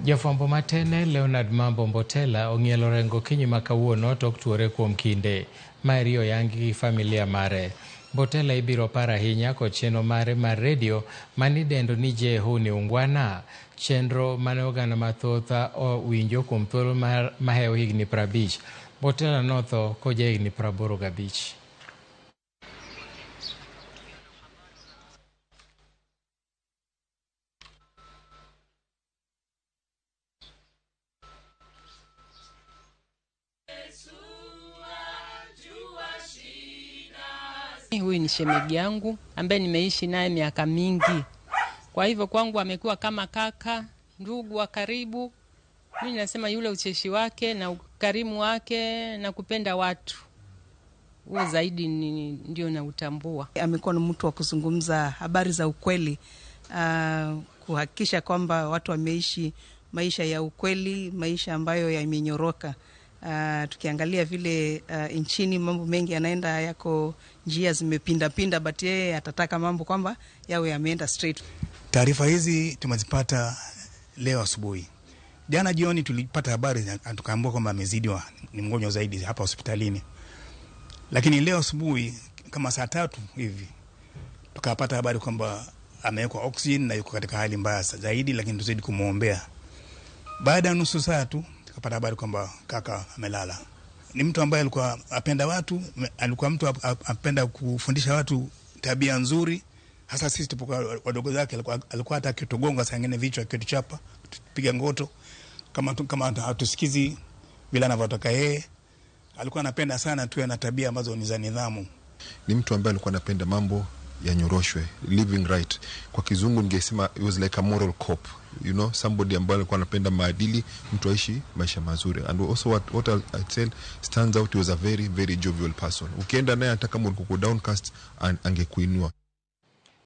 Jafwambo matene Leonard Mambo Mbotela ong'ielo rengo kinyi makawuono tok tuore kuom kinde Mario yangi familia mare. Mbotela ibiro par ahinya kod chenro mare mar redio manidendo ni Je Huni Ungwana, chenro mane oganda mathoth owinjo kuom thuolo mahewo higni 50. Mbotela notho koja higni 85. Huyu ni shemeji yangu ambaye nimeishi naye miaka mingi. Kwa hivyo kwangu amekuwa kama kaka, ndugu wa karibu. Mimi nasema yule ucheshi wake na ukarimu wake na kupenda watu, huo zaidi ndio na utambua. Amekuwa ni mtu wa kuzungumza habari za ukweli, kuhakikisha kwamba watu wameishi maisha ya ukweli, maisha ambayo yamenyoroka. Tukiangalia vile nchini mambo mengi yanaenda yako njia zimepinda but yeye atataka mambo kwamba yawe yameenda straight. Taarifa hizi tumezipata leo asubuhi. Jana jioni tulipata habari tukaambiwa kwamba amezidiwa, ni mgonjwa zaidi hapa hospitalini. Lakini leo asubuhi kama saa 3 hivi tukapata habari kwamba amewekwa oxygen na yuko katika hali mbaya zaidi, lakini tuzidi kumuombea. Baada ya nusu saa tu tukapata habari kwamba kaka amelala. Ni mtu ambaye alikuwa apenda watu, alikuwa mtu apenda kufundisha watu tabia nzuri. Hasa sisi tupokuwa wadogo zake alikuwa hata akitugonga saa nyingine vichwa akituchapa, tupiga ngoto kama hatusikizi bila anavyotoka yeye. Alikuwa anapenda sana tuwe na tabia ambazo ni za nidhamu. Ni mtu ambaye alikuwa anapenda mambo yanyoroshwe, living right. Kwa kizungu ningesema it was like a moral cop, you know, somebody ambaye alikuwa anapenda maadili, mtu aishi maisha mazuri. And also what I tell stands out, he was a very very jovial person. Ukienda naye hata kama ulikuwa downcast angekuinua.